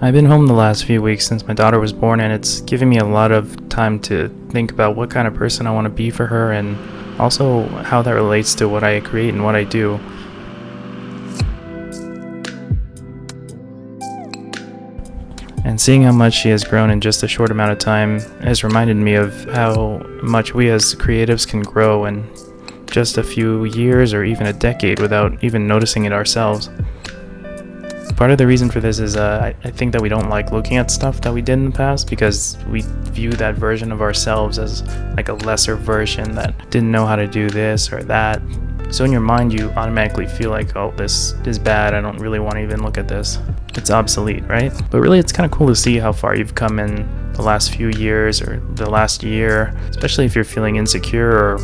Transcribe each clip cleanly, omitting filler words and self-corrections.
I've been home the last few weeks since my daughter was born, and it's given me a lot of time to think about what kind of person I want to be for her, and also how that relates to what I create and what I do. And seeing how much she has grown in just a short amount of time has reminded me of how much we as creatives can grow in just a few years or even a decade without even noticing it ourselves. Part of the reason for this is I think that we don't like looking at stuff that we did in the past because we view that version of ourselves as like a lesser version that didn't know how to do this or that. So in your mind you automatically feel like, oh, this is bad, I don't really want to even look at this. It's obsolete, right? But really it's kind of cool to see how far you've come in the last few years or the last year, especially if you're feeling insecure or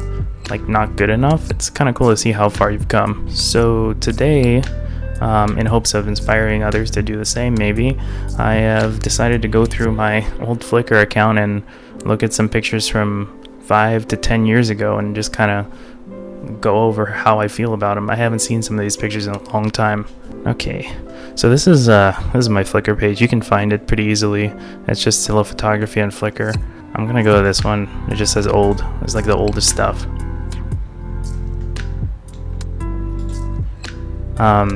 like not good enough. It's kind of cool to see how far you've come. So today, in hopes of inspiring others to do the same, maybe, I have decided to go through my old Flickr account and look at some pictures from 5 to 10 years ago and just kind of go over how I feel about them. I haven't seen some of these pictures in a long time. Okay, so this is my Flickr page. You can find it pretty easily. It's just still photography on Flickr. I'm gonna go to this one. It just says old. It's like the oldest stuff.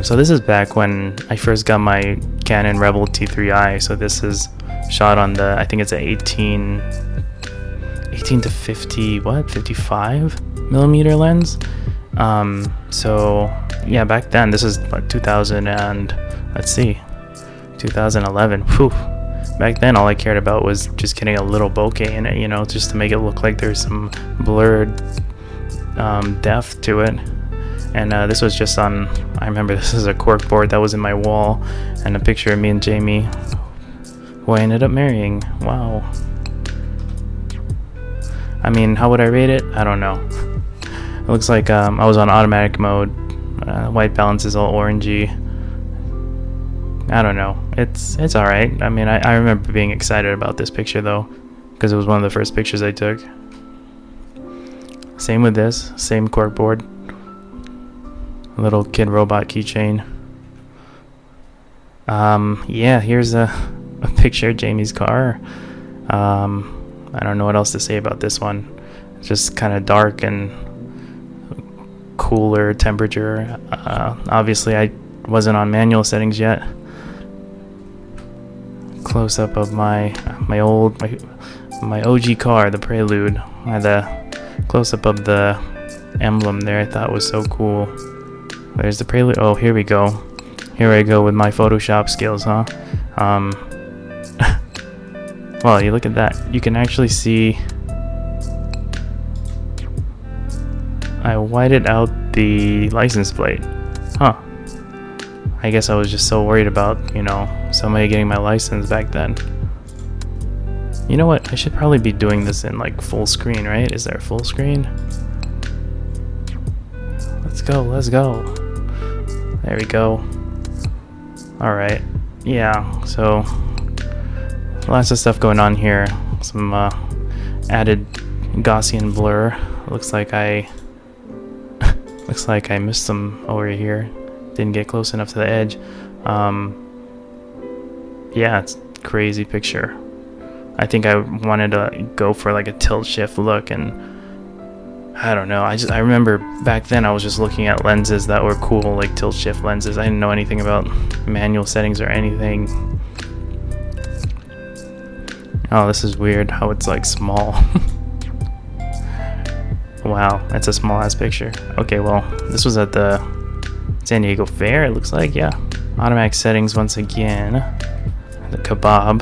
So this is back when I first got my Canon Rebel T3i. So this is shot on the, I think it's an 18 to 55 millimeter lens. So yeah, back then, this is like 2011. Whew. Back then, all I cared about was just getting a little bokeh in it, just to make it look like there's some blurred depth to it. And this was just on, I remember this is a cork board that was in my wall, and a picture of me and Jamie, who I ended up marrying. Wow. I mean, how would I rate it? I don't know. It looks like I was on automatic mode. White balance is all orangey. I don't know. It's alright. I mean, I remember being excited about this picture though, because it was one of the first pictures I took. Same with this, same cork board. Little kid robot keychain. Yeah, here's a picture of Jamie's car. I don't know what else to say about this one. It's just kind of dark and cooler temperature. Obviously I wasn't on manual settings yet. Close up of my OG car, the Prelude. I had a close up of the emblem there. I thought was so cool. There's the Prelude. Oh, here we go. Here I go with my Photoshop skills, huh? Well, you look at that. You can actually see I whited out the license plate. Huh. I guess I was just so worried about, somebody getting my license back then. You know what? I should probably be doing this in like full screen, right? Is there full screen? Let's go. There we go. Alright. Yeah, so lots of stuff going on here. Some added Gaussian blur. Looks like I missed some over here. Didn't get close enough to the edge. Yeah, it's a crazy picture. I think I wanted to go for like a tilt shift look, and I don't know. I remember back then I was just looking at lenses that were cool, like tilt shift lenses. I didn't know anything about manual settings or anything. Oh, this is weird how it's like small. Wow, that's a small ass picture. Okay, well, this was at the San Diego Fair, it looks like, yeah. Automatic settings once again. The kebab.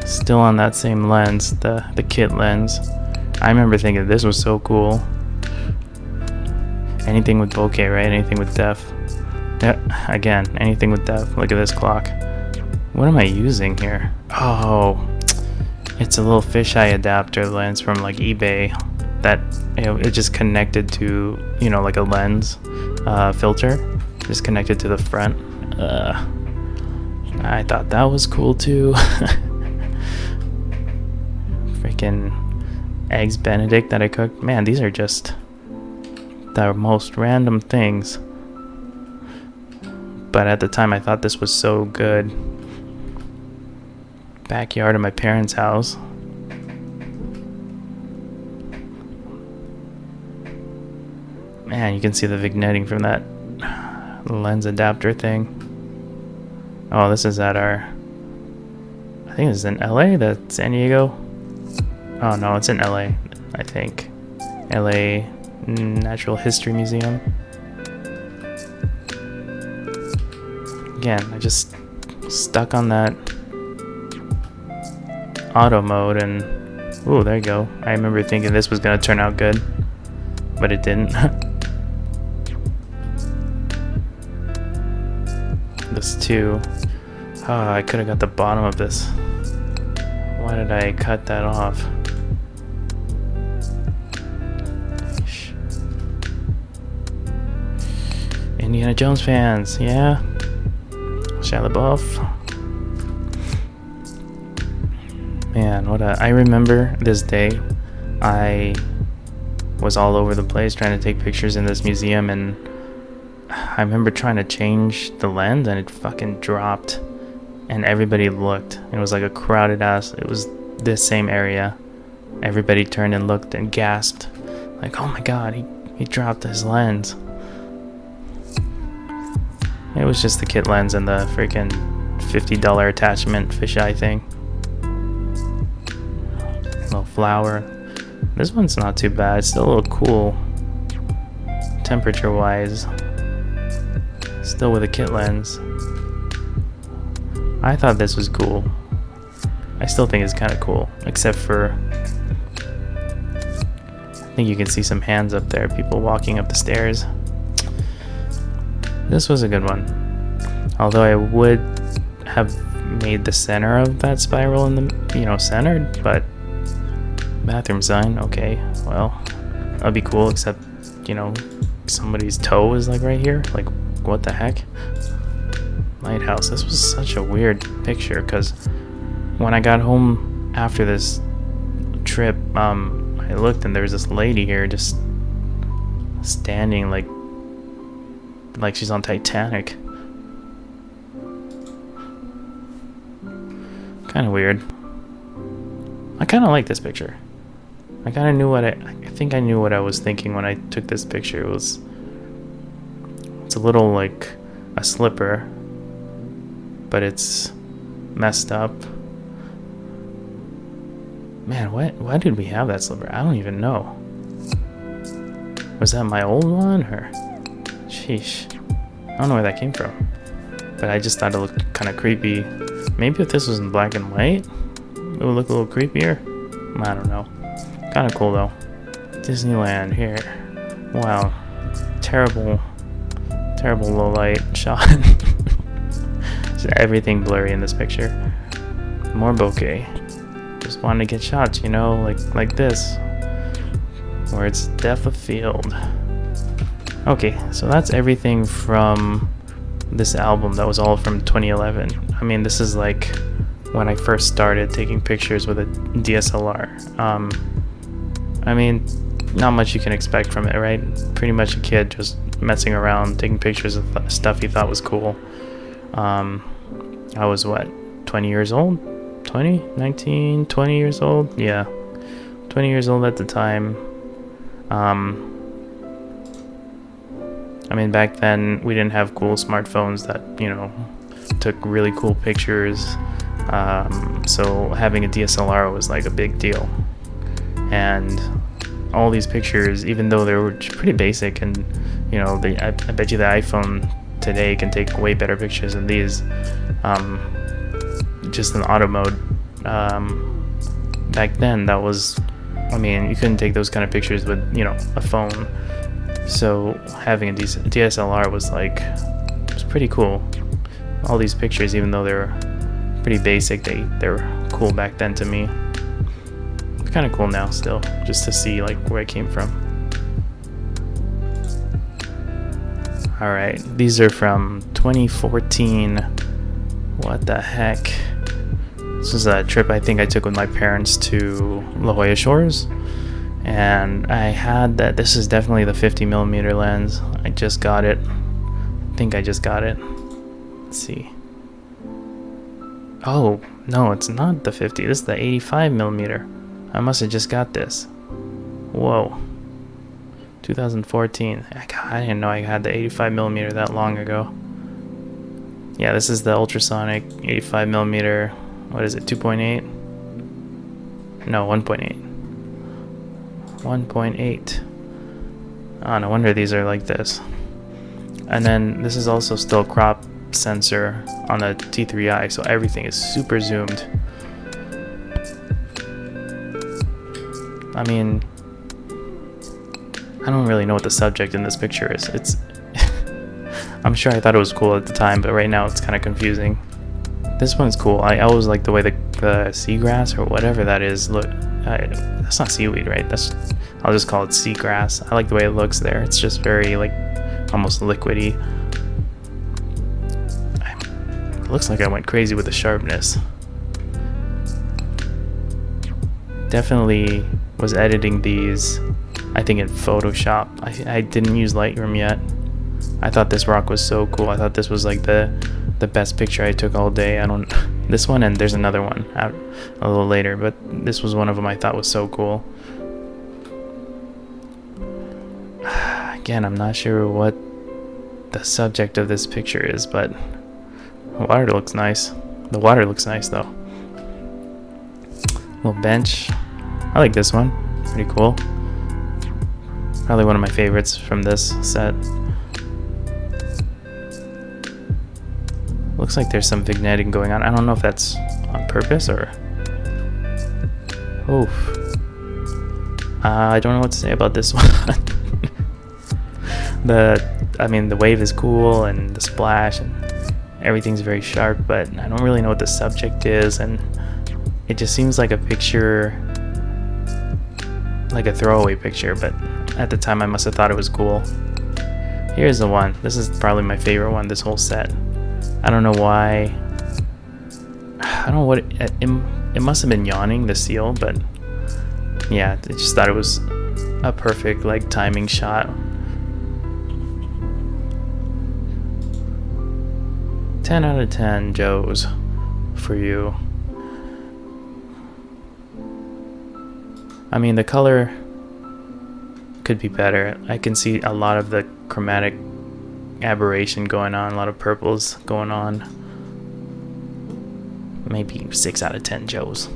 Still on that same lens, the kit lens. I remember thinking this was so cool. Anything with bokeh, right? Anything with depth. Yeah, again, anything with depth. Look at this clock. What am I using here? Oh, it's a little fisheye adapter lens from like eBay that it just connected to, like a lens filter. Just connected to the front. I thought that was cool too. Freaking eggs Benedict that I cooked. Man, these are just the most random things. But at the time I thought this was so good. backyard of my parents' house. Man, you can see the vignetting from that lens adapter thing. Oh, this is at our... I think this is in LA, the San Diego. Oh no, it's in LA, I think. LA Natural History Museum. Again, I just stuck on that auto mode and... Ooh, there you go. I remember thinking this was gonna turn out good, but it didn't. This too. Oh, I could have got the bottom of this. Why did I cut that off? Indiana Jones fans, yeah. Shia LaBeouf. Man, I remember this day. I was all over the place trying to take pictures in this museum, and I remember trying to change the lens and it fucking dropped, and everybody looked. It was like a crowded ass. It was this same area. Everybody turned and looked and gasped, like, "Oh my god, he dropped his lens." It was just the kit lens and the freaking $50 attachment fisheye thing. Little flower. This one's not too bad. It's still a little cool, temperature wise. Still with a kit lens. I thought this was cool. I still think it's kind of cool, except for I think you can see some hands up there, people walking up the stairs. This was a good one. Although I would have made the center of that spiral in the, centered, but bathroom sign, okay, well, that'd be cool, except, somebody's toe is like right here. Like, what the heck? Lighthouse. This was such a weird picture, because when I got home after this trip, I looked and there was this lady here just standing like she's on Titanic. Kind of weird. I kind of like this picture. I kind of knew I think I knew what I was thinking when I took this picture. It's a little like a slipper, but it's messed up. Man, why did we have that slipper? I don't even know. Was that my old one, or? Sheesh. I don't know where that came from. But I just thought it looked kind of creepy. Maybe if this was in black and white, it would look a little creepier. I don't know. Kind of cool though. Disneyland here. Wow. Terrible low light shot. Just everything blurry in this picture. More bokeh. Just wanted to get shots, like this, where it's depth of field. Okay, so that's everything from this album. That was all from 2011. I mean, this is like when I first started taking pictures with a DSLR. I mean, not much you can expect from it, right? Pretty much a kid just messing around, taking pictures of stuff he thought was cool. I was 20 years old? 20 years old? Yeah, 20 years old at the time. I mean, back then we didn't have cool smartphones that, took really cool pictures. So having a DSLR was like a big deal. And all these pictures, even though they were pretty basic, and I bet you the iPhone today can take way better pictures than these. Just in auto mode. Back then, that was, you couldn't take those kind of pictures with, a phone. So having a DSLR was pretty cool. All these pictures, even though they were pretty basic, they were cool back then to me. They're kind of cool now still, just to see where it came from. Alright, these are from 2014. What the heck? This was a trip I think I took with my parents to La Jolla Shores, and I had that. This is definitely the 50mm lens. I just got it. I think I just got it. Let's see. Oh, no, it's not the 50. This is the 85 millimeter. I must have just got this. Whoa. 2014. I didn't know I had the 85 millimeter that long ago. Yeah, this is the ultrasonic 85 millimeter. What is it, 2.8? No, 1.8. 1.8. Oh, no wonder these are like this. And then this is also still crop sensor on the T3i, so everything is super zoomed. I mean, I don't really know what the subject in this picture is. I'm sure I thought it was cool at the time, but right now it's kind of confusing. This one's cool. I always like the way the seagrass or whatever that is look. That's not seaweed, right? I'll just call it seagrass. I like the way it looks there. It's just very like almost liquidy. It looks like I went crazy with the sharpness. Definitely was editing these, I think, in Photoshop. I didn't use Lightroom yet. I thought this rock was so cool. I thought this was like the best picture I took all day. This one, and there's another one out a little later, but this was one of them I thought was so cool. Again, I'm not sure what the subject of this picture is, but the water looks nice. The water looks nice though. Little bench. I like this one. Pretty cool. Probably one of my favorites from this set. Looks like there's some vignetting going on. I don't know if that's on purpose or... Oof. I don't know what to say about this one. The wave is cool and the splash and everything's very sharp, but I don't really know what the subject is, and it just seems like a picture, like a throwaway picture, but at the time I must have thought it was cool. Here's the one. This is probably my favorite one, this whole set. I don't know why. I don't know what it must have been yawning, the seal, but yeah, I just thought it was a perfect like timing shot. 10 out of 10 Joes for you. I mean, the color could be better. I can see a lot of the chromatic aberration going on, a lot of purples going on. Maybe 6 out of 10 Joes.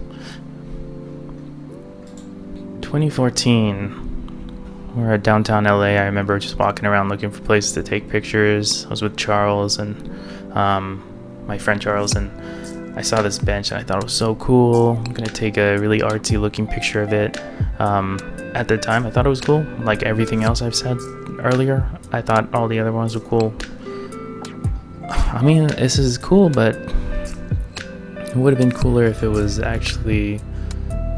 2014. We're at downtown LA. I remember just walking around looking for places to take pictures. I was with Charles and my friend Charles, and I saw this bench and I thought it was so cool. I'm gonna take a really artsy looking picture of it. At the time I thought it was cool, like everything else I've said earlier. I thought all the other ones were cool. I mean, this is cool, but it would have been cooler if it was actually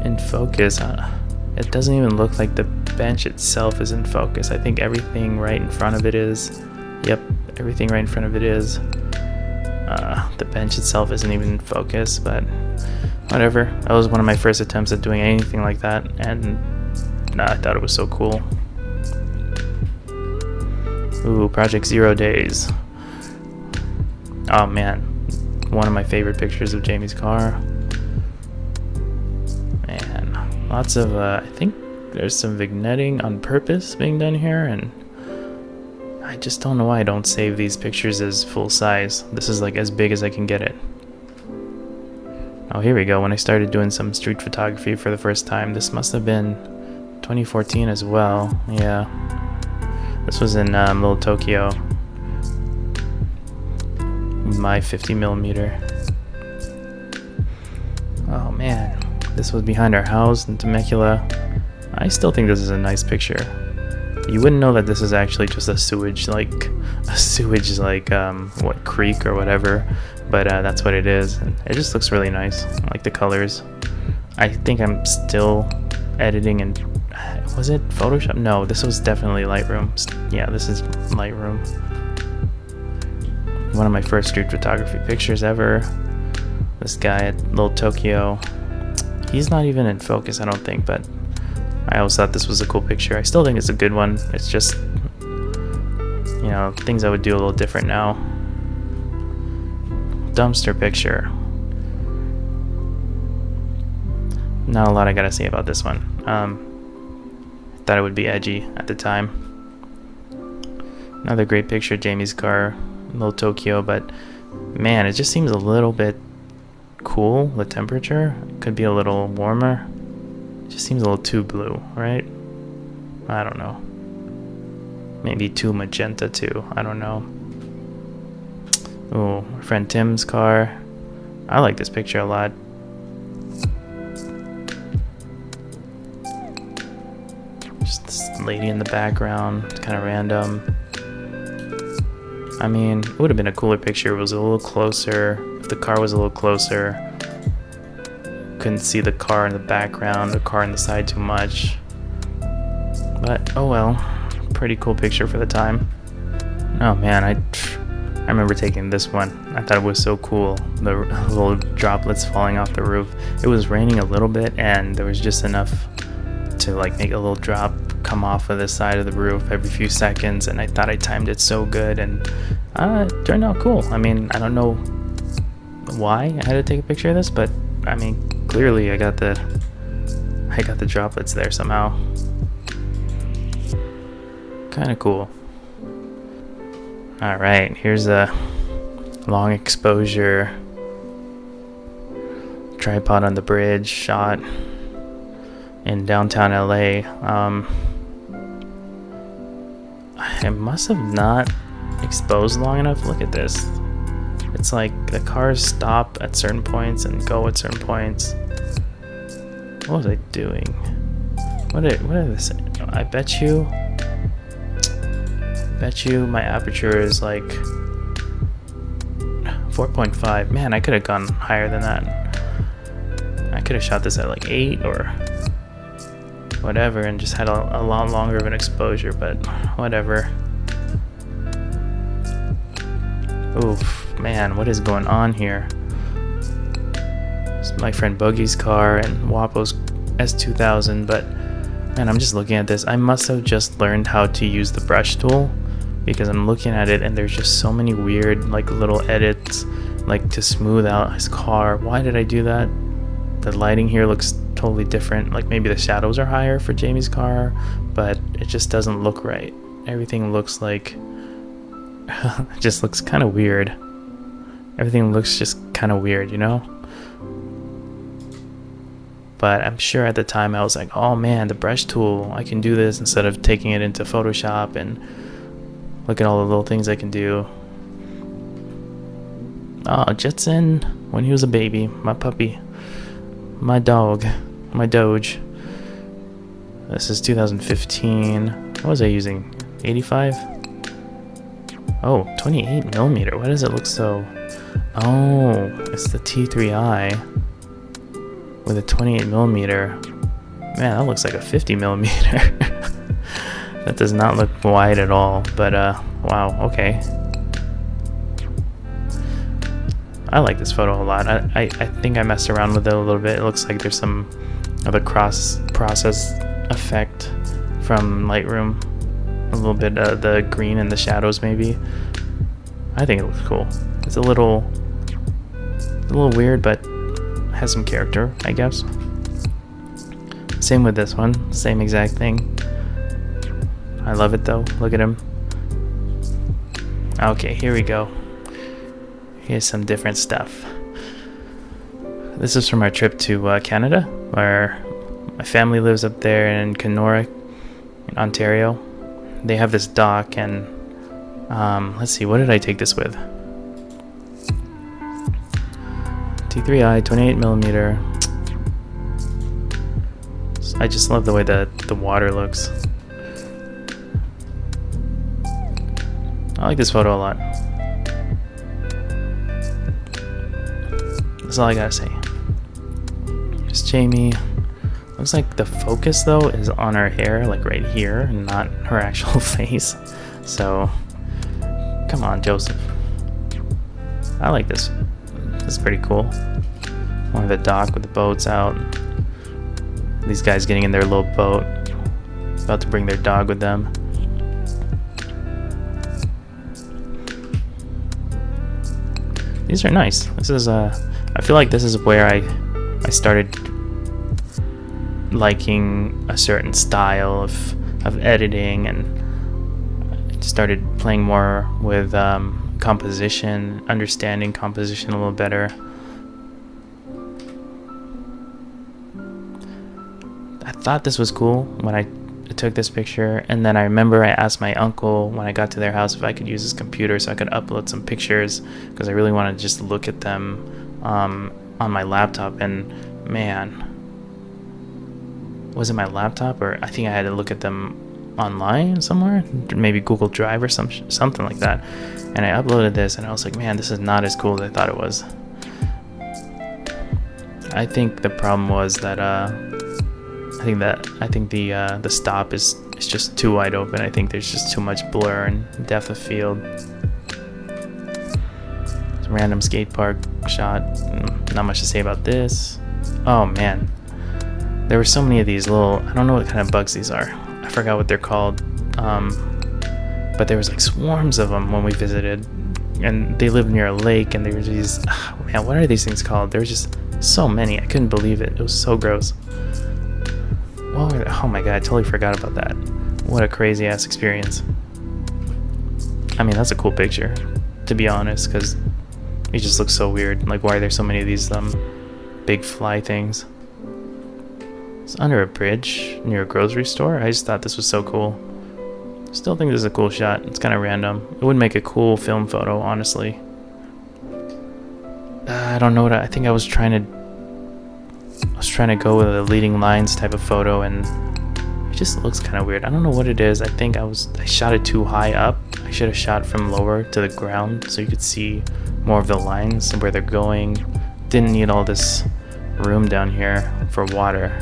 in focus. It doesn't even look like the bench itself is in focus. I think everything right in front of it is. Yep, everything right in front of it is. The bench itself isn't even in focus, but whatever. That was one of my first attempts at doing anything like that, and I thought it was so cool. Ooh, Project 0 Days. Oh man, one of my favorite pictures of Jamie's car. And lots of, I think there's some vignetting on purpose being done here, and I just don't know why I don't save these pictures as full size. This is like as big as I can get it. Oh, here we go. When I started doing some street photography for the first time, this must have been 2014 as well. Yeah. This was in Little Tokyo. My 50mm. Oh man, this was behind our house in Temecula. I still think this is a nice picture. You wouldn't know that this is actually just a sewage what, creek or whatever, but that's what it is. And it just looks really nice. I like the colors. I think I'm still editing in, was it Photoshop? No, this was definitely Lightroom. Yeah, this is Lightroom. One of my first street photography pictures ever. This guy at Little Tokyo. He's not even in focus, I don't think, but I always thought this was a cool picture. I still think it's a good one. It's just, you know, things I would do a little different now. Dumpster picture. Not a lot I gotta say about this one. Thought it would be edgy at the time. Another great picture of Jamie's car, little Tokyo, but man, it just seems a little bit cool. The temperature could be a little warmer. It just seems a little too blue, right? I don't know. Maybe too magenta too. I don't know. Oh, my friend Tim's car. I like this picture a lot. Just this lady in the background. It's kind of random. I mean, it would have been a cooler picture if it was a little closer. If the car was a little closer. Couldn't see the car in the background, the car on the side too much. But, oh well. Pretty cool picture for the time. Oh man, I remember taking this one. I thought it was so cool. The little droplets falling off the roof. It was raining a little bit and there was just enough to like make a little drop come off of the side of the roof every few seconds, and I thought I timed it so good, and it turned out cool. I mean, I don't know why I had to take a picture of this, but I mean, clearly I got the droplets there somehow. Kind of cool. All right, here's a long exposure tripod on the bridge shot in downtown LA. I must have not exposed long enough. Look at this. It's like the cars stop at certain points and go at certain points. What was I doing? What are this? I bet you my aperture is like 4.5. Man, I could have gone higher than that. I could have shot this at like 8 or whatever and just had a lot longer of an exposure, but whatever. Oof, man, what is going on here? It's my friend Boogie's car and Wapo's S2000, but man, I'm just looking at this. I must have just learned how to use the brush tool, because I'm looking at it and there's just so many weird like little edits like to smooth out his car. Why did I do that? The lighting here looks totally different. Like maybe the shadows are higher for Jamie's car, but it just doesn't look right. Everything looks like it just looks kind of weird. Everything looks just kind of weird, you know? But I'm sure at the time I was like, oh man, the brush tool, I can do this instead of taking it into Photoshop, and look at all the little things I can do. Oh, Jetson, when he was a baby, my puppy, my dog, my Doge. This is 2015. What was I using? 85? Oh, 28 millimeter. Why does it look so... Oh, it's the T3i with a 28 millimeter. Man, that looks like a 50 millimeter. That does not look wide at all, but wow, okay. I like this photo a lot. I think I messed around with it a little bit. It looks like there's some of a cross-process effect from Lightroom. A little bit of the green and the shadows, maybe. I think it looks cool. It's a little weird, but has some character, I guess. Same with this one. Same exact thing. I love it though. Look at him. Okay, here we go. Here's some different stuff. This is from our trip to Canada, where my family lives up there in Kenora, in Ontario. They have this dock, and let's see, what did I take this with? T3i, 28 millimeter. I just love the way that the water looks. I like this photo a lot. That's all I gotta say. There's Jamie. Looks like the focus though is on her hair, like right here, and not her actual face. So, come on, Joseph. I like this. This is pretty cool. One of the dock with the boats out. These guys getting in their little boat, about to bring their dog with them. These are nice. This is I feel like this is where I started liking a certain style of editing, and I started playing more with composition, understanding composition a little better. I thought this was cool when I took this picture, and then I remember I asked my uncle when I got to their house if I could use his computer so I could upload some pictures, because I really wanted to just look at them on my laptop. And man, was it my laptop, or I think I had to look at them online somewhere, maybe Google Drive or something like that. And I uploaded this, and I was like, man, this is not as cool as I thought it was. I think the problem was that I think the stop is just too wide open. I think there's just too much blur and depth of field. It's a random skate park shot. Not much to say about this. Oh man, there were so many of these little, I don't know what kind of bugs these are. I forgot what they're called. But there was like swarms of them when we visited, and they lived near a lake, and there were these, man, what are these things called? There was just so many. I couldn't believe it. It was so gross. Oh my god, I totally forgot about that. What a crazy ass experience. I mean, that's a cool picture, to be honest, because it just looks so weird. Like, why are there so many of these big fly things? It's under a bridge near a grocery store. I just thought this was so cool. Still think this is a cool shot. It's kind of random. It would make a cool film photo, honestly. I don't know what I think I was trying to go with a leading lines type of photo, and it just looks kind of weird. I don't know what it is. I think I shot it too high up. I should have shot from lower to the ground so you could see more of the lines and where they're going. Didn't need all this room down here for water.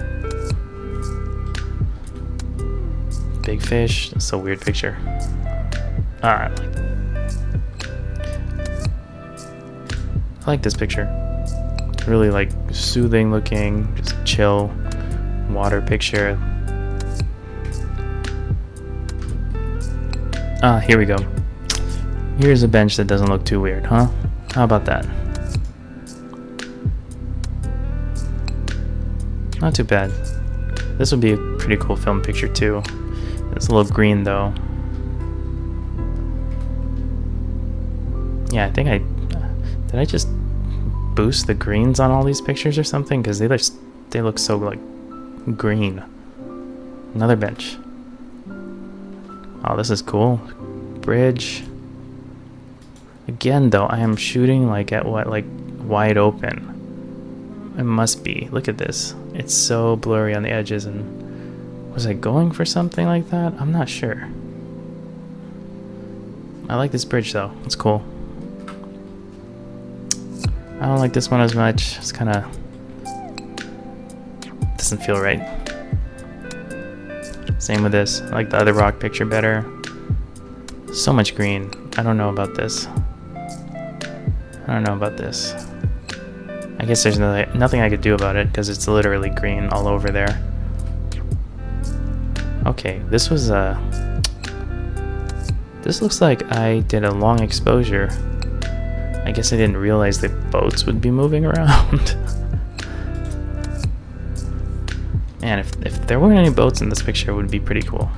Big fish. That's a weird picture. Alright. I like this picture. Really like soothing looking, just chill water picture. Here we go. Here's a bench that doesn't look too weird, huh? How about that? Not too bad. This would be a pretty cool film picture too. It's a little green though. Yeah, I think did I just boost the greens on all these pictures or something? Because they look so like green. Another bench. Oh, this is cool. Bridge. Again though, I am shooting like at wide open. It must be. Look at this. It's so blurry on the edges, and was I going for something like that? I'm not sure. I like this bridge though. It's cool. I don't like this one as much. It's kind of doesn't feel right. Same with this. I like the other rock picture better. So much green. I don't know about this. I guess there's nothing I could do about it because it's literally green all over there. Okay, this looks like I did a long exposure. I guess I didn't realize the boats would be moving around. Man, if there weren't any boats in this picture, it would be pretty cool.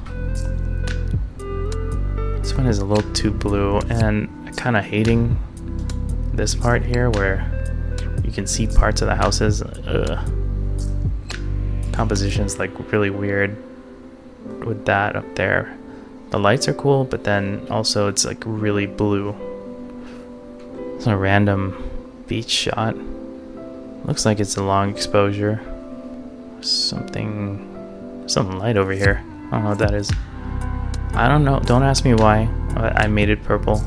This one is a little too blue, and I'm kind of hating this part here where you can see parts of the houses. Composition's like really weird with that up there. The lights are cool, but then also it's like really blue. It's a random beach shot. Looks like it's a long exposure. Something light over here. I don't know what that is. I don't know. Don't ask me why. I made it purple.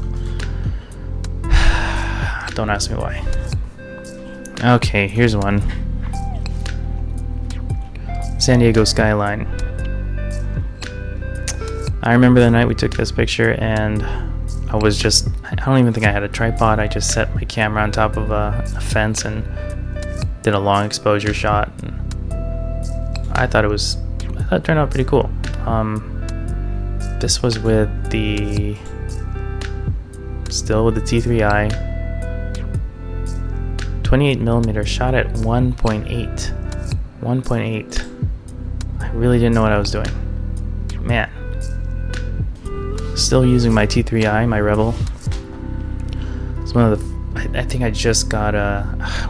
Don't ask me why. Okay, here's one. San Diego skyline. I remember the night we took this picture, and I don't even think I had a tripod. I just set my camera on top of a fence and did a long exposure shot. And I thought it turned out pretty cool. This was still with the T3i, 28mm shot at 1.8. really didn't know what I was doing. Man. Still using my T3i, my Rebel. It's one of the... I think I just got a...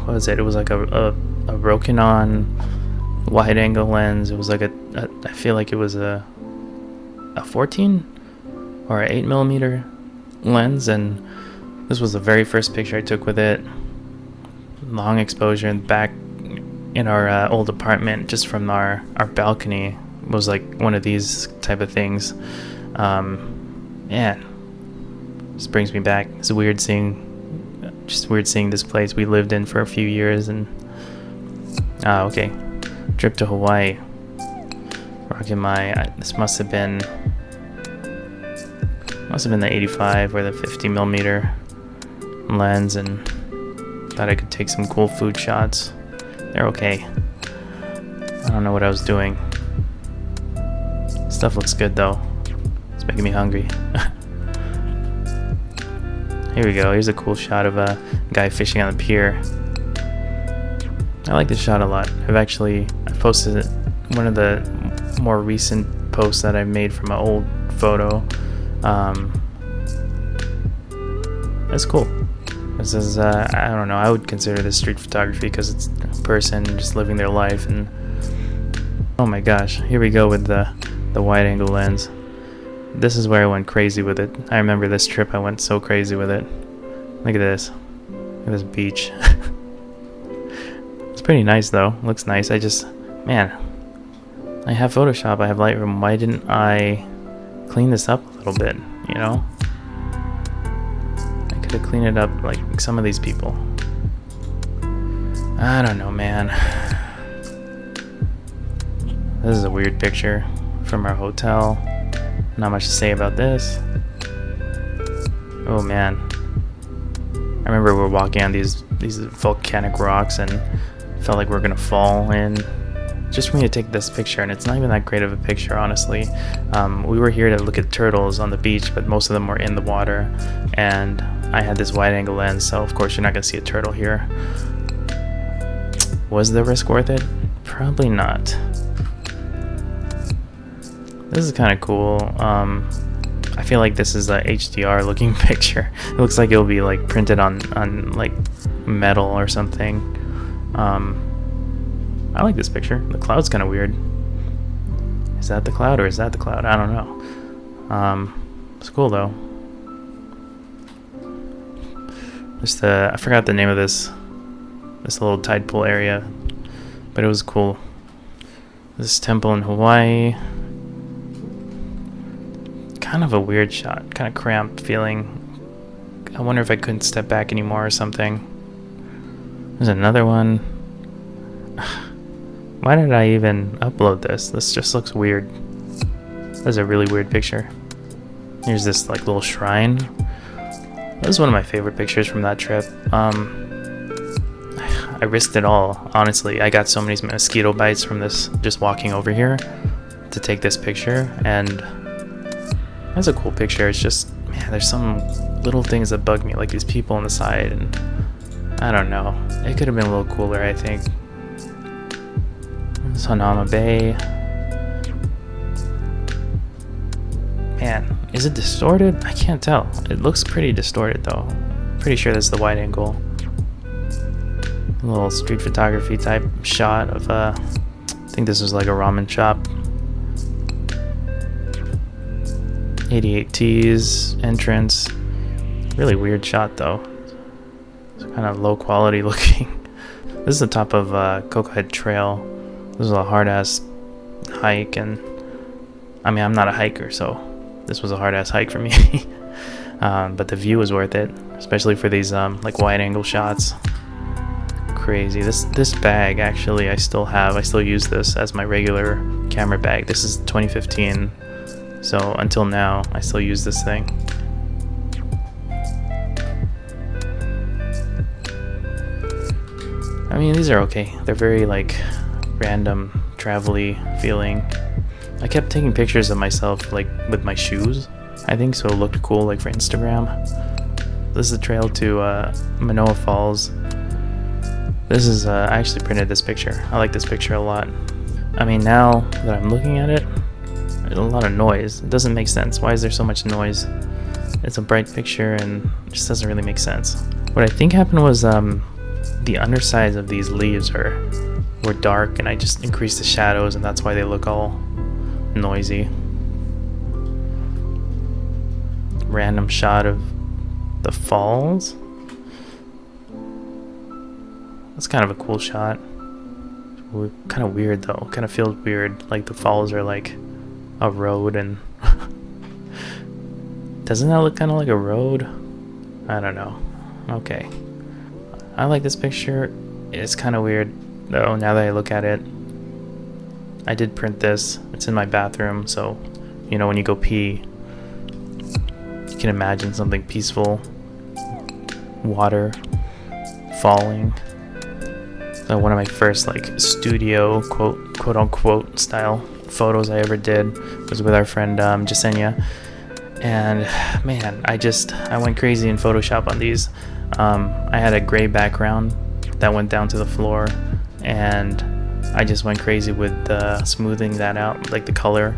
What was it? It was like a broken on wide angle lens. It was like I feel like it was a 14 or an 8mm lens, and this was the very first picture I took with it. Long exposure in back in our old apartment, just from our balcony, was like one of these type of things. Man, just brings me back. It's weird seeing this place we lived in for a few years. And okay, trip to Hawaii. Rocking my this must have been the 85 or the 50mm lens, and thought I could take some cool food shots. They're okay. I don't know what I was doing. Stuff looks good though. It's making me hungry. Here we go. Here's a cool shot of a guy fishing on the pier. I like this shot a lot. I posted one of the more recent posts that I made from an old photo. It's cool. This is I don't know, I would consider this street photography because it's a person just living their life. And oh my gosh, here we go with the wide angle lens. This is where I went crazy with it. I remember this trip, I went so crazy with it. Look at this. Look at this beach. It's pretty nice though. Looks nice. I have Photoshop, I have Lightroom. Why didn't I clean this up a little bit, you know? I could have cleaned it up like some of these people. I don't know, man. This is a weird picture from our hotel. Not much to say about this. Oh man. I remember we were walking on these volcanic rocks and felt like we were gonna fall in. Just for me to take this picture, and it's not even that great of a picture, honestly. We were here to look at turtles on the beach, but most of them were in the water, and I had this wide angle lens, so of course you're not gonna see a turtle here. Was the risk worth it? Probably not. This is kind of cool. I feel like this is a HDR looking picture. It looks like it'll be like printed on like metal or something. I like this picture. The cloud's kind of weird. Is that the cloud or is that the cloud? I don't know. It's cool though. I forgot the name of this little tide pool area, but it was cool. This temple in Hawaii. Kind of a weird shot, kind of cramped feeling. I wonder if I couldn't step back anymore or something. There's another one. Why did I even upload this? This just looks weird. That's a really weird picture. Here's this like little shrine. This is one of my favorite pictures from that trip. I risked it all, honestly. I got so many mosquito bites from this, just walking over here to take this picture, and that's a cool picture. It's just, man, there's some little things that bug me, like these people on the side, and I don't know. It could have been a little cooler, I think. Sonoma Bay. Man, is it distorted? I can't tell. It looks pretty distorted though. Pretty sure that's the wide angle. A little street photography type shot of I think this was like a ramen shop. 88 T's entrance. Really weird shot though. It's kind of low quality looking. This is the top of Cocoa Head Trail. This was a hard ass hike, and I mean, I'm not a hiker, so this was a hard ass hike for me. But the view was worth it, especially for these like wide angle shots. Crazy. This bag actually I still use this as my regular camera bag. This is 2015. So until now, I still use this thing. I mean, these are okay. They're very like random, travel-y feeling. I kept taking pictures of myself like with my shoes, I think, so it looked cool like for Instagram. This is the trail to Manoa Falls. This is I actually printed this picture. I like this picture a lot. I mean, now that I'm looking at it, there's a lot of noise. It doesn't make sense. Why is there so much noise? It's a bright picture and it just doesn't really make sense. What I think happened was the undersides of these leaves were dark, and I just increased the shadows, and that's why they look all noisy. Random shot of the falls. That's kind of a cool shot. Kind of weird though. Kind of feels weird. Like the falls are like a road, and doesn't that look kind of like a road? I don't know. Okay. I like this picture. It's kind of weird though now that I look at it. I did print this. It's in my bathroom, so you know when you go pee, you can imagine something peaceful. Water falling. So one of my first like studio quote unquote style photos I ever did was with our friend TheJoezilla, and man, I went crazy in Photoshop on these. I had a gray background that went down to the floor, and I just went crazy with smoothing that out, like the color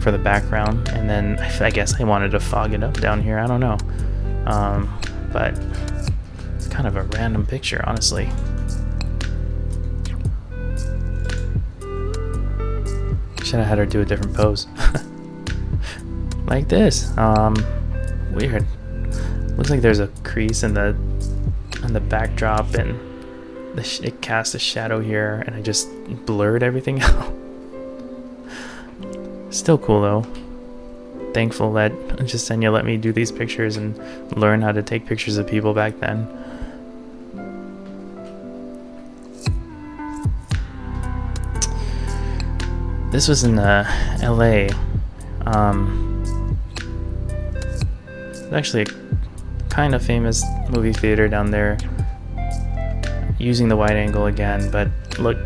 for the background, and then I guess I wanted to fog it up down here. I don't know, but it's kind of a random picture, honestly. Should have had her do a different pose. Like this. Weird. Looks like there's a crease in the backdrop, and it casts a shadow here, and I just blurred everything out. Still cool though. Thankful that TheJoezilla let me do these pictures and learn how to take pictures of people back then. This was in LA. It's actually a kind of famous movie theater down there, using the wide angle again. But look,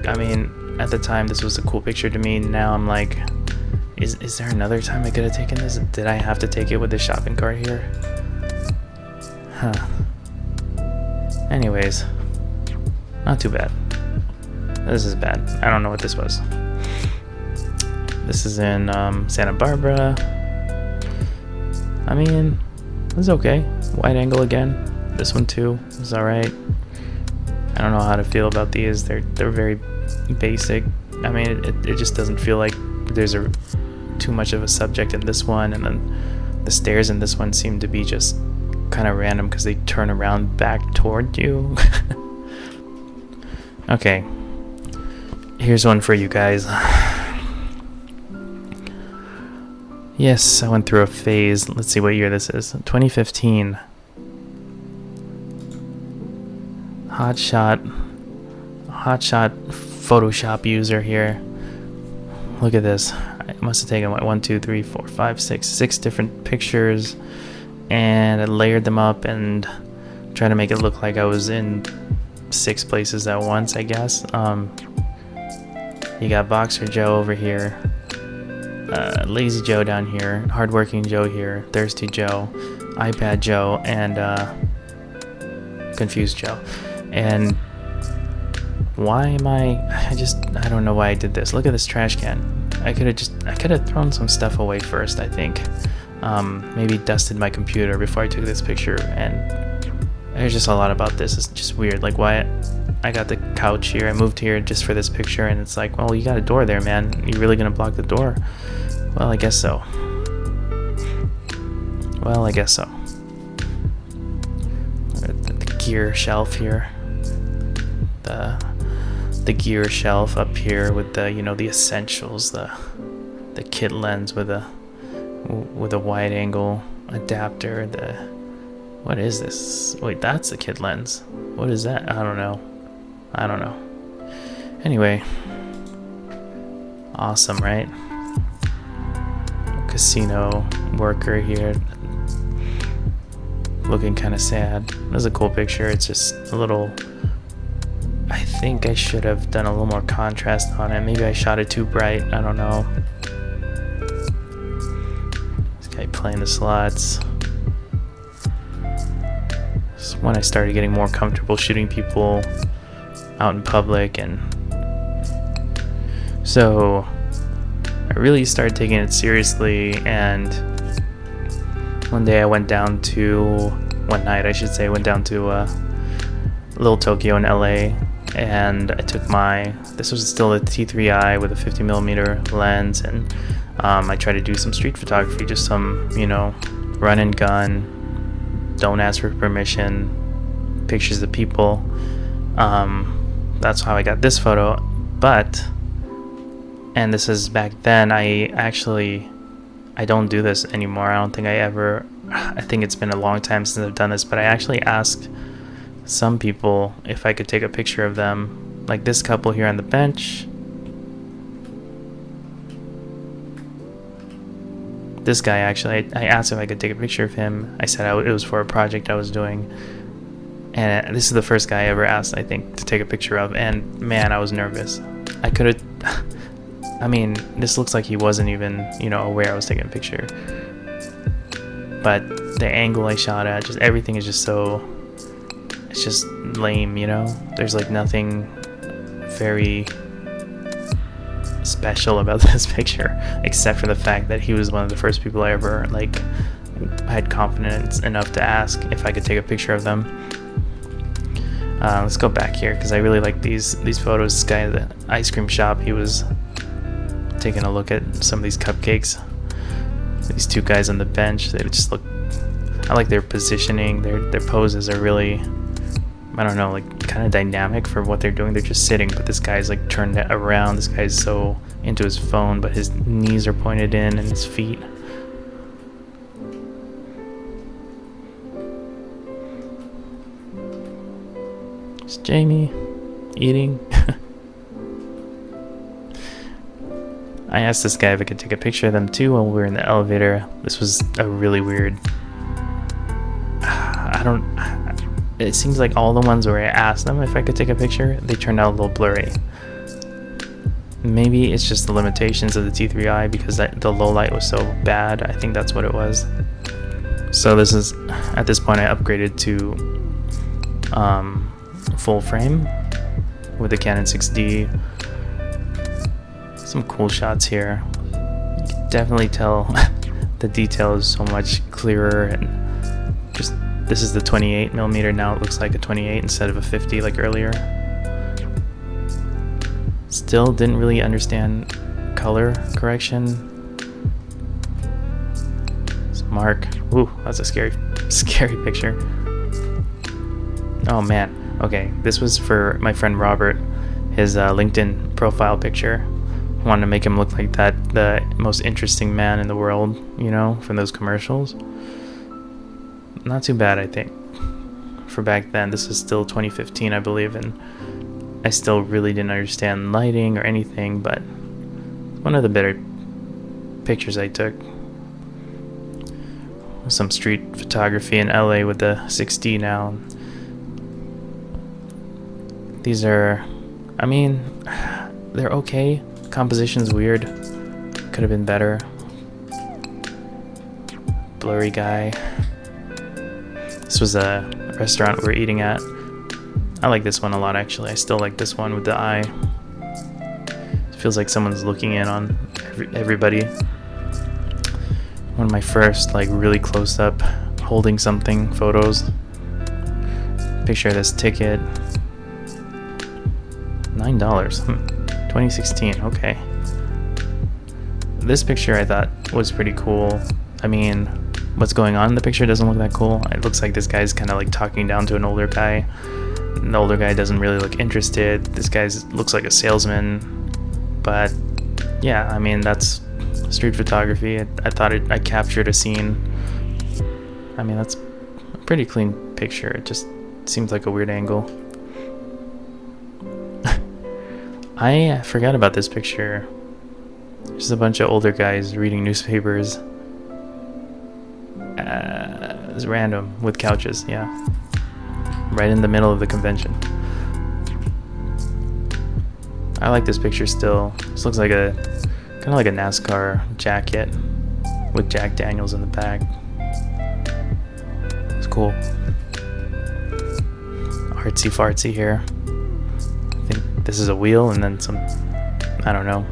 I mean, at the time this was a cool picture to me. Now I'm like, is there another time I could have taken this? Did I have to take it with the shopping cart here? Huh. Anyways, not too bad. This is bad. I don't know what this was. This is in Santa Barbara. I mean, it was okay. Wide angle again. This one too is alright. I don't know how to feel about these. They're very basic. I mean, it just doesn't feel like there's too much of a subject in this one, and then the stairs in this one seem to be just kind of random because they turn around back toward you. Okay, here's one for you guys. Yes, I went through a phase. Let's see what year this is. 2015. Hotshot Photoshop user here. Look at this. I must have taken, what, 1, 2, 3, 4, 5, 6 different pictures, and I layered them up and tried to make it look like I was in 6 places at once, I guess. You got Boxer Joe over here, Lazy Joe down here, Hardworking Joe here, Thirsty Joe, iPad Joe, and Confused Joe. And why am I don't know why I did this. Look at this trash can. I could have thrown some stuff away first, I think. Maybe dusted my computer before I took this picture, and there's just a lot about this. It's just weird. Like, why I got the couch here, I moved here just for this picture, and it's like, well, you got a door there, man. You really gonna block the door? Well, I guess so. The gear shelf here. The gear shelf up here with the, you know, the essentials, the kit lens with a wide angle adapter. What is this? Wait, that's the kit lens. What is that? I don't know. Anyway, awesome, right? Casino worker here, looking kind of sad. That's a cool picture. It's just a little. I think I should have done a little more contrast on it. Maybe I shot it too bright. I don't know. This guy playing the slots. This is when I started getting more comfortable shooting people out in public and So I really started taking it seriously, and one night I went down to Little Tokyo in LA, and I took this was still a T3i with a 50mm lens, and I tried to do some street photography, just some, run and gun, don't ask for permission, pictures of people. That's how I got this photo, and this is back then. I don't do this anymore. I think it's been a long time since I've done this, but I actually asked some people if I could take a picture of them, like this couple here on the bench. This guy, actually, I asked if I could take a picture of him. I said it was for a project I was doing, and this is the first guy I ever asked, I think, to take a picture of, and man, I was nervous. I could have this looks like he wasn't even, aware I was taking a picture. But the angle I shot at, just everything is just it's just lame, There's like nothing very special about this picture, except for the fact that he was one of the first people I ever, had confidence enough to ask if I could take a picture of them. Let's go back here, because I really like these photos. This guy at the ice cream shop, he was taking a look at some of these cupcakes. These two guys on the bench, they just look, I like their positioning, their poses are really, I don't know, kind of dynamic for what they're doing. They're just sitting, but this guy's turned around. This guy's so into his phone, but his knees are pointed in and his feet. It's Jamie eating. I asked this guy if I could take a picture of them too while we were in the elevator. This was a really weird... It seems like all the ones where I asked them if I could take a picture, they turned out a little blurry. Maybe it's just the limitations of the T3i, because the low light was so bad. I think that's what it was. So at this point I upgraded to full frame with the Canon 6D. Some cool shots here. You can definitely tell the detail is so much clearer, and just this is the 28mm now. It looks like a 28 instead of a 50 like earlier. Still didn't really understand color correction. It's Mark. Ooh, that's a scary picture. Oh man. Okay, this was for my friend Robert, his LinkedIn profile picture. Wanted to make him look like the most interesting man in the world, from those commercials. Not too bad, I think, for back then. This is still 2015, I believe, and I still really didn't understand lighting or anything, but one of the better pictures I took. Some street photography in LA with the 6D now. These are, they're okay. Composition's weird. Could have been better. Blurry guy. This was a restaurant we were eating at. I like this one a lot, actually. I still like this one with the eye. It feels like someone's looking in on everybody. One of my first, really close up, holding something photos. Picture of this ticket. $9. 2016, okay. This picture I thought was pretty cool. What's going on in the picture doesn't look that cool. It looks like this guy's kind of talking down to an older guy. And the older guy doesn't really look interested. This guy looks like a salesman. But yeah, that's street photography. I thought I captured a scene. That's a pretty clean picture. It just seems like a weird angle. I forgot about this picture. Just a bunch of older guys reading newspapers. It's random with couches, yeah. Right in the middle of the convention. I like this picture still. This looks like kind of like a NASCAR jacket with Jack Daniels in the back. It's cool. Artsy fartsy here. I think this is a wheel and then some, I don't know,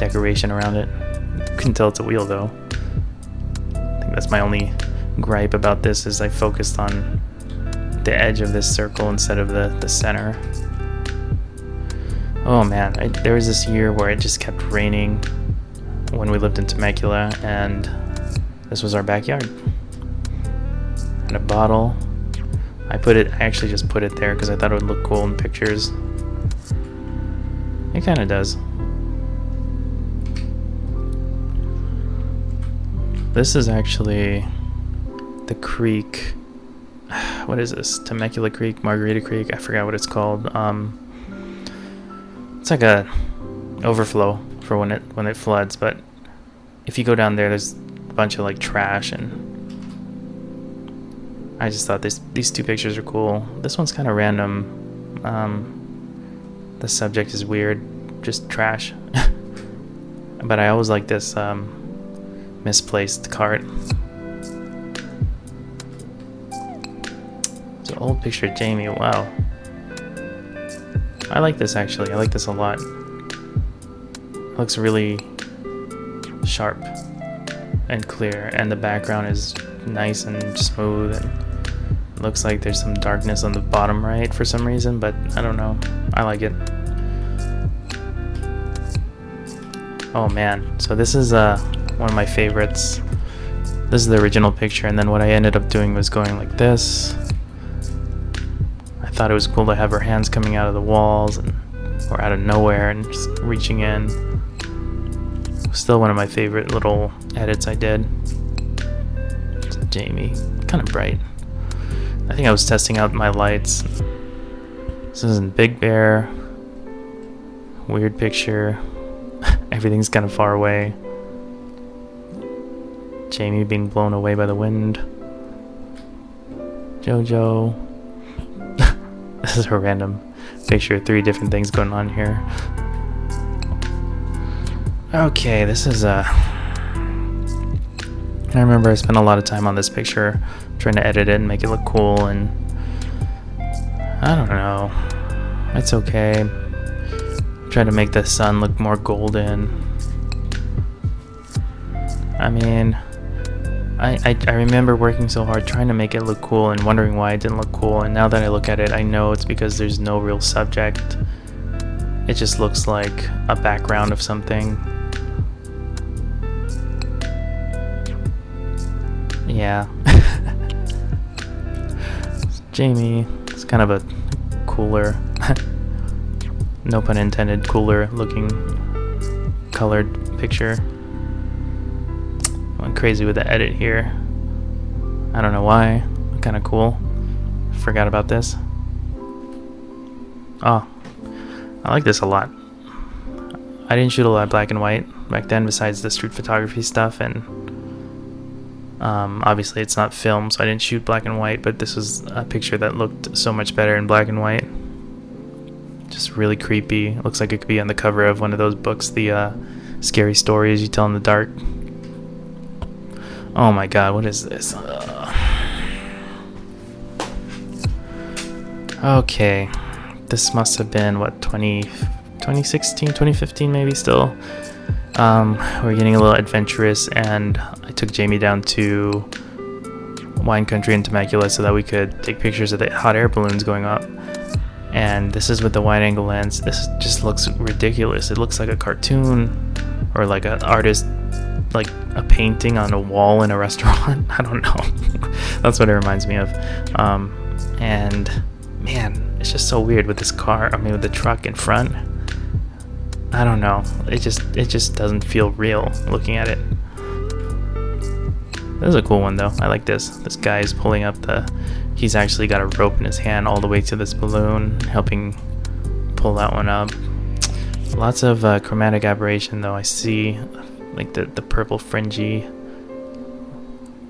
decoration around it. Couldn't tell it's a wheel though. I think that's my only gripe about this, is I focused on the edge of this circle instead of the center. Oh man, there was this year where it just kept raining when we lived in Temecula, and this was our backyard. And a bottle. I actually just put it there because I thought it would look cool in pictures. It kind of does. This is actually the creek. What is this? Temecula Creek, Margarita Creek? I forgot what it's called. It's like a overflow for when it floods, but if you go down there, there's a bunch of like trash, and I just thought these two pictures are cool. This one's kind of random. The subject is weird, just trash. But I always like this misplaced cart. It's an old picture of Jamie. Wow. I like this actually. I like this a lot. It looks really sharp and clear, and the background is nice and smooth, and it looks like there's some darkness on the bottom right for some reason, but I don't know. I like it. Oh man, so this is one of my favorites. This is the original picture, and then what I ended up doing was going like this. I thought it was cool to have her hands coming out of the walls or out of nowhere and just reaching in. Still one of my favorite little edits I did. It's Jamie, kind of bright. I think I was testing out my lights. This is in Big Bear. Weird picture. Everything's kind of far away. Jamie being blown away by the wind. Jojo. This is a random picture. 3 different things going on here. Okay, this is I remember I spent a lot of time on this picture trying to edit it and make it look cool, and I don't know. It's okay. Try to make the sun look more golden. I mean, I remember working so hard trying to make it look cool and wondering why it didn't look cool, and now that I look at it, I know it's because there's no real subject. It just looks like a background of something. Yeah. Jamie is kind of a cooler, no pun intended, cooler looking colored picture. Went crazy with the edit here. I don't know why. Kind of cool. Forgot about this. Oh, I like this a lot. I didn't shoot a lot of black and white back then besides the street photography stuff, and obviously it's not film, so I didn't shoot black and white, but this was a picture that looked so much better in black and white. Just really creepy. It looks like it could be on the cover of one of those books, the scary stories you tell in the dark. Oh my god, what is this? Okay, this must have been, what, 2016, 2015 maybe still. We're getting a little adventurous, and I took Jamie down to wine country in Temecula so that we could take pictures of the hot air balloons going up. And this is with the wide angle lens. This just looks ridiculous. It looks like a cartoon or like an artist, like a painting on a wall in a restaurant. I don't know. That's what it reminds me of. And man, it's just so weird with this car. I mean, with the truck in front. I don't know. It just doesn't feel real looking at it. This is a cool one though. I like this. This guy is pulling up he's actually got a rope in his hand all the way to this balloon, helping pull that one up. Lots of chromatic aberration though. I see like the purple fringy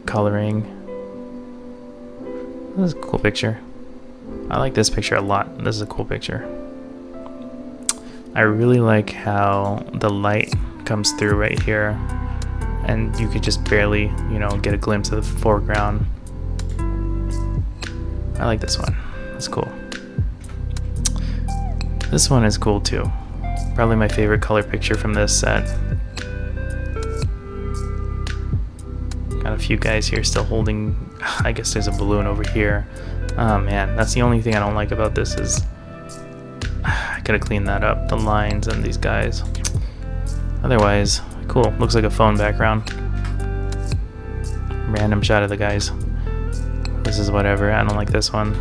coloring. This is a cool picture. I like this picture a lot. This is a cool picture. I really like how the light comes through right here, and you could just barely, get a glimpse of the foreground. I like this one. It's cool. This one is cool too. Probably my favorite color picture from this set. Got a few guys here still holding, I guess there's a balloon over here. Oh man, that's the only thing I don't like about this is I gotta clean that up, the lines and these guys. Otherwise, cool, looks like a phone background. Random shot of the guys. This is whatever, I don't like this one.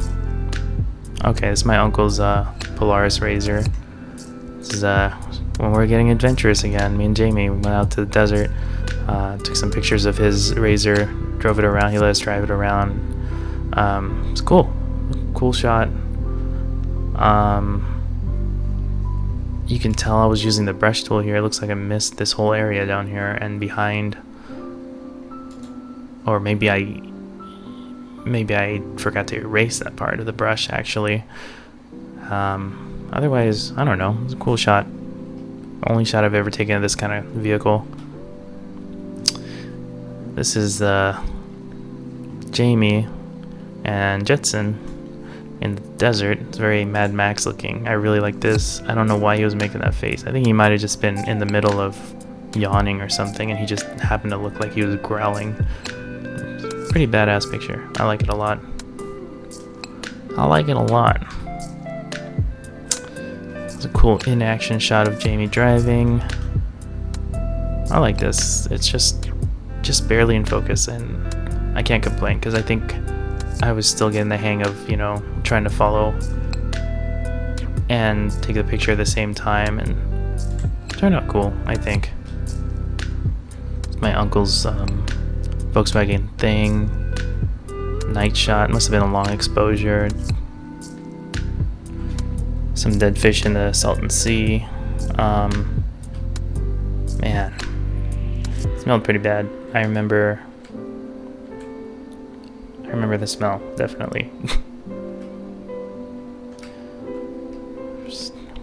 Okay, this is my uncle's Polaris Razor. This is when we're getting adventurous again. Me and Jamie went out to the desert, took some pictures of his Razor, drove it around, he let us drive it around. It's cool. Cool shot. You can tell I was using the brush tool here. It looks like I missed this whole area down here and behind. Or maybe I forgot to erase that part of the brush actually. Otherwise, I don't know. It's a cool shot. Only shot I've ever taken of this kind of vehicle. This is Jamie and Jetson in the desert. It's very Mad Max looking. I really like this. I don't know why he was making that face. I think he might have just been in the middle of yawning or something and he just happened to look like he was growling. Pretty badass picture. I like it a lot. I like it a lot. It's a cool in-action shot of Jamie driving. I like this. It's just barely in focus and I can't complain because I think I was still getting the hang of, you know, trying to follow and take the picture at the same time, and it turned out cool, I think. It's my uncle's Volkswagen thing. Night shot, must have been a long exposure. Some dead fish in the Salton Sea. Man, it smelled pretty bad. I remember the smell, definitely.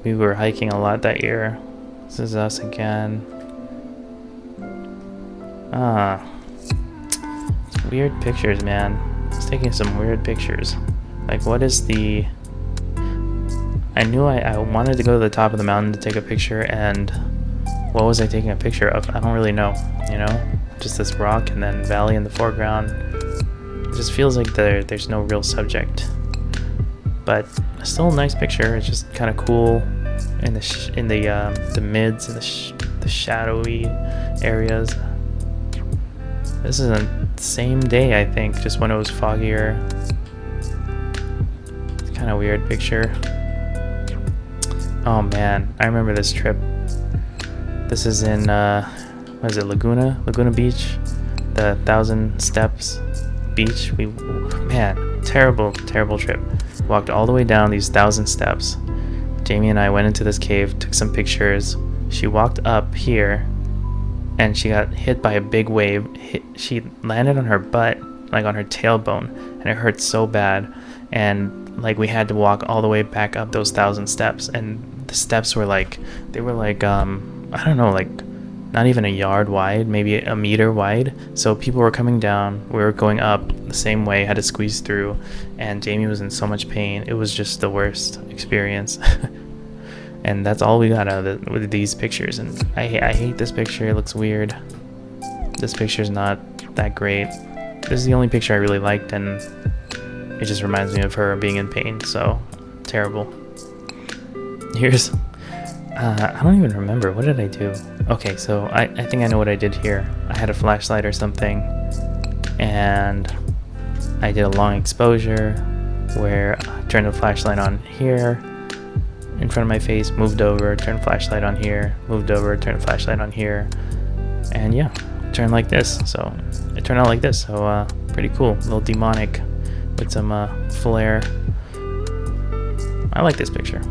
We were hiking a lot that year. This is us again. Weird pictures, man. It's taking some weird pictures. Like, what is the... I knew I wanted to go to the top of the mountain to take a picture, and what was I taking a picture of? I don't really know, you know? Just this rock and then valley in the foreground. It just feels like there's no real subject. But still a nice picture. It's just kind of cool in the mids and the shadowy areas. This is the same day, I think, just when it was foggier. It's kind of weird picture. Oh man, I remember this trip. This is in what is it, Laguna Beach, the 1,000 Steps beach. Man, terrible trip. Walked all the way down these 1,000 steps. Jamie and I went into this cave, took some pictures. She walked up here and she got hit by a big wave. She landed on her butt, like on her tailbone, and it hurt so bad. And like we had to walk all the way back up those 1,000 steps, and the steps were like, they were like I don't know, like not even a yard wide, maybe a meter wide. So people were coming down, we were going up the same way, had to squeeze through, and Jamie was in so much pain. It was just the worst experience. And that's all we got out of it with these pictures. And I hate this picture. It looks weird. This picture's not that great. This is the only picture I really liked, and it just reminds me of her being in pain. So terrible. Here's I don't even remember. What did I do? Okay, so I think I know what I did here. I had a flashlight or something, and I did a long exposure where I turned the flashlight on here in front of my face, moved over, turned flashlight on here, moved over, turned flashlight on here, and yeah, turned like this. So it turned out like this. So pretty cool, a little demonic with some flair. I like this picture.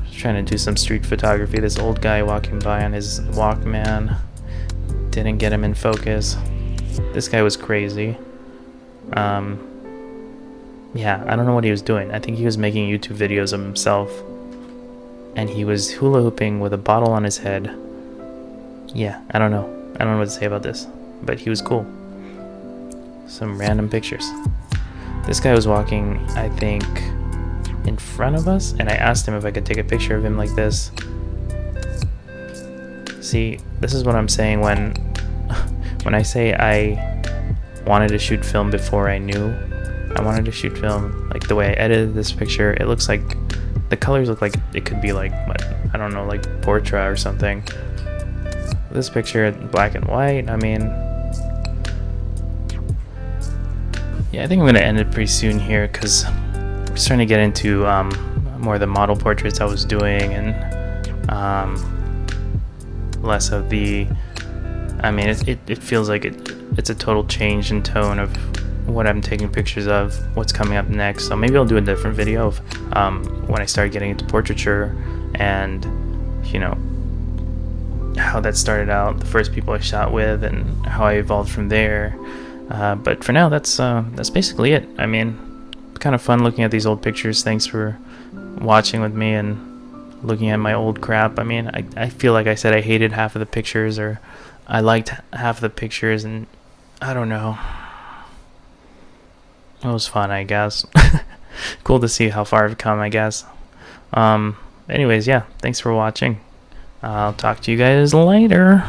Just trying to do some street photography. This old guy walking by on his Walkman, didn't get him in focus. This guy was crazy. Yeah, I don't know what he was doing. I think he was making YouTube videos of himself, and he was hula hooping with a bottle on his head. Yeah, I don't know what to say about this, but he was cool. Some random pictures. This guy was walking, I think, in in front of us, and I asked him if I could take a picture of him like this. See, this is what I'm saying when I say I wanted to shoot film before I knew I wanted to shoot film. Like the way I edited this picture, it looks like the colors look like it could be like, what, I don't know, like portrait or something. This picture, black and white, I mean, yeah, I think I'm gonna end it pretty soon here because we're starting to get into more of the model portraits I was doing, and less of the, I mean, it feels like it's a total change in tone of what I'm taking pictures of, what's coming up next. So maybe I'll do a different video of when I start getting into portraiture, and you know, how that started out, the first people I shot with, and how I evolved from there. But for now, that's basically it. I mean, kind of fun looking at these old pictures. Thanks for watching with me and looking at my old crap. I mean, I feel like I said I hated half of the pictures, or I liked half of the pictures, and I don't know. It was fun, I guess. Cool to see how far I've come, I guess. Anyways, yeah, thanks for watching. I'll talk to you guys later.